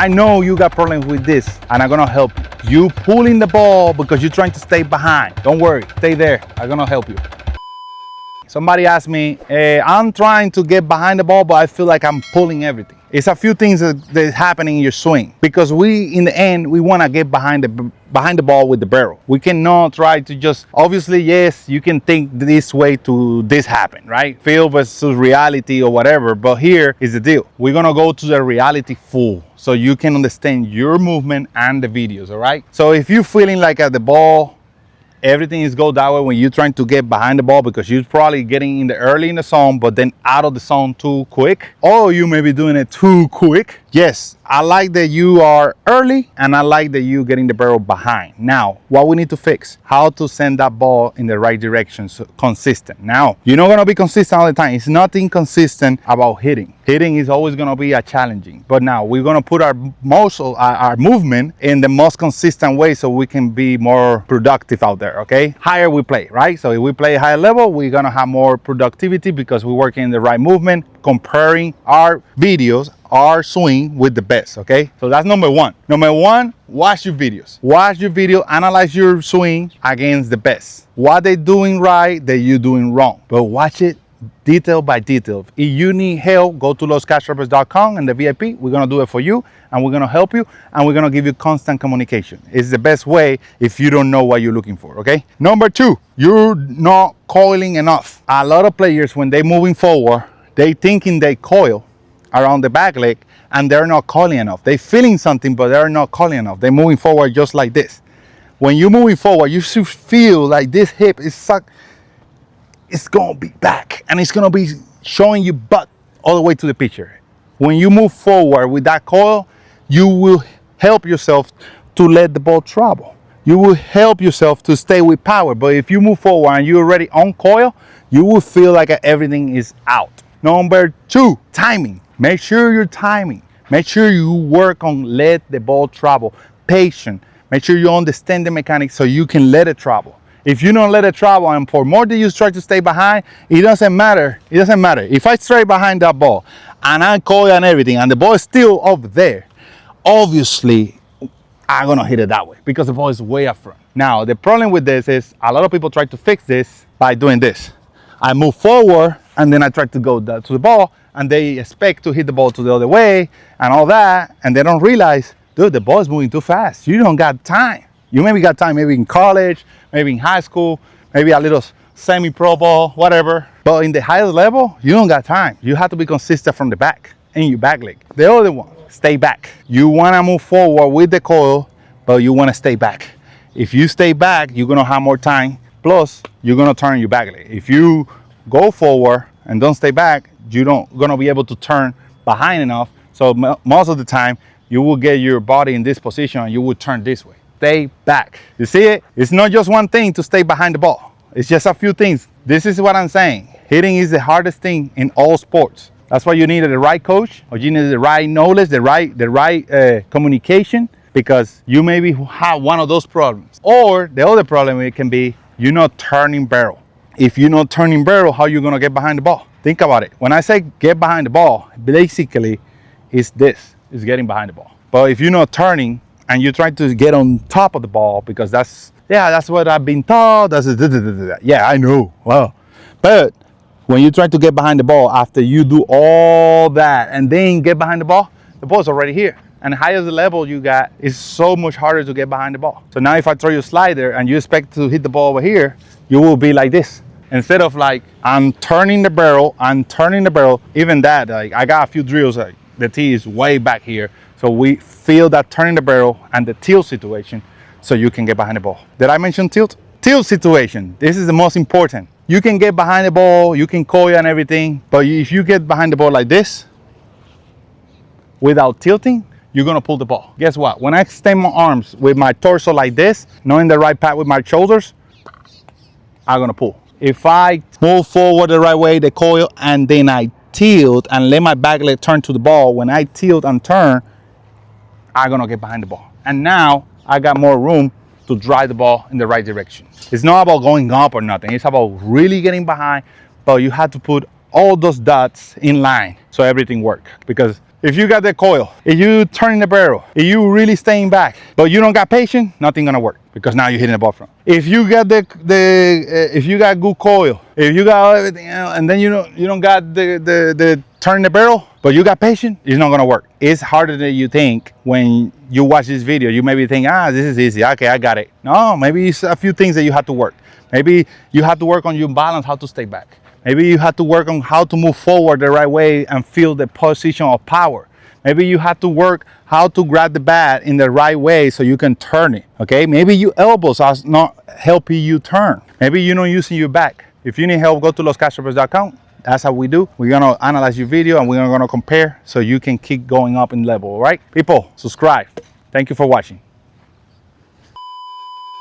I know you got problems with this, and I'm gonna help you. You pulling the ball because you're trying to stay behind. Don't worry, stay there. I'm gonna help you. Somebody asked me, I'm trying to get behind the ball, but I feel like I'm pulling everything. It's a few things that's happening in your swing, because we, in the end, we want to get behind the ball with the barrel. We cannot try to just, obviously, yes, you can think this way to this happen, right? Feel versus reality or whatever, but here is the deal. We're going to go to the reality full so you can understand your movement and the videos, all right? So if you're feeling like at the ball, everything is go that way when you're trying to get behind the ball because you're probably getting in the early in the zone, but then out of the zone too quick, or you may be doing it too quick. Yes, I like that you are early, and I like that you getting the barrel behind. Now, what we need to fix, how to send that ball in the right direction, so consistent. Now, you're not gonna be consistent all the time. It's nothing consistent about hitting. Hitting is always gonna be a challenging, but now we're gonna put our muscle, our movement in the most consistent way so we can be more productive out there, okay? Higher we play, right? So if we play higher level, we're gonna have more productivity because we're working in the right movement, comparing our videos, our swing with the best, okay? So that's number one. Number one, watch your videos. Watch your video, analyze your swing against the best. What they doing right, that you doing wrong. But watch it detail by detail. If you need help, go to loscashtrappers.com and the VIP. We're gonna do it for you, and we're gonna help you, and we're gonna give you constant communication. It's the best way if you don't know what you're looking for, okay? Number two, you're not coiling enough. A lot of players, when they're moving forward, they thinking they coil around the back leg, and they're not coiling enough. They're feeling something, but they're not coiling enough. They're moving forward just like this. When you're moving forward, you should feel like this hip is sucked. It's gonna be back, and it's gonna be showing you butt all the way to the pitcher. When you move forward with that coil, you will help yourself to let the ball travel. You will help yourself to stay with power. But if you move forward and you're already on coil, you will feel like everything is out. Number two, timing. Make sure you're timing. Make sure you work on let the ball travel. Patient. Make sure you understand the mechanics so you can let it travel. If you don't let it travel, and for more that you try to stay behind, it doesn't matter. It doesn't matter. If I stray behind that ball and I coil and everything, and the ball is still over there, obviously I'm gonna hit it that way because the ball is way up front. Now, the problem with this is a lot of people try to fix this by doing this. I move forward and then I try to go to the ball, and they expect to hit the ball to the other way and all that, and they don't realize, dude, the ball is moving too fast. You don't got time. You maybe got time, maybe in college, maybe in high school, maybe a little semi-pro ball, whatever. But in the highest level, you don't got time. You have to be consistent from the back and your back leg. The other one, stay back. You want to move forward with the coil, but you want to stay back. If you stay back, you're going to have more time. Plus, you're going to turn your back leg. If you go forward and don't stay back, you're not going to be able to turn behind enough. So most of the time, you will get your body in this position and you will turn this way. Stay back. You see it? It's not just one thing to stay behind the ball. It's just a few things. This is what I'm saying. Hitting is the hardest thing in all sports. That's why you need the right coach, or you need the right knowledge, the right communication, because you maybe have one of those problems. Or the other problem, it can be you're not turning barrel. If you're not turning barrel, how are you going to get behind the ball? Think about it. When I say get behind the ball, basically it's this, is getting behind the ball. But if you're not turning, and you try to get on top of the ball, because that's what I've been taught. Yeah, I know. Wow. But when you try to get behind the ball after you do all that and then get behind the ball's already here. And the higher the level you got, it's so much harder to get behind the ball. So now if I throw you a slider and you expect to hit the ball over here, you will be like this. Instead of like, I'm turning the barrel, even that, like I got a few drills, like the tee is way back here. So we feel that turning the barrel and the tilt situation so you can get behind the ball. Did I mention tilt? Tilt situation, this is the most important. You can get behind the ball, you can coil and everything, but if you get behind the ball like this, without tilting, you're gonna pull the ball. Guess what? When I extend my arms with my torso like this, knowing the right path with my shoulders, I'm gonna pull. If I move forward the right way, the coil, and then I tilt and let my back leg turn to the ball, when I tilt and turn, I'm gonna get behind the ball. And now I got more room to drive the ball in the right direction. It's not about going up or nothing. It's about really getting behind, but you have to put all those dots in line so everything works. Because if you got the coil, if you turning the barrel, if you really staying back, but you don't got patience, nothing gonna work because now you're hitting the ball front. If you got if you got good coil, if you got everything else, and then you don't got the turning the barrel, but you got patience, it's not gonna work. It's harder than you think when you watch this video. You maybe think, this is easy. Okay, I got it. No, maybe it's a few things that you have to work. Maybe you have to work on your balance, how to stay back. Maybe you have to work on how to move forward the right way and feel the position of power. Maybe you have to work how to grab the bat in the right way so you can turn it, okay? Maybe your elbows are not helping you turn. Maybe you're not using your back. If you need help, go to loscastropers.com. That's how we do. We're gonna analyze your video and we're gonna compare so you can keep going up in level, all right? People, subscribe. Thank you for watching.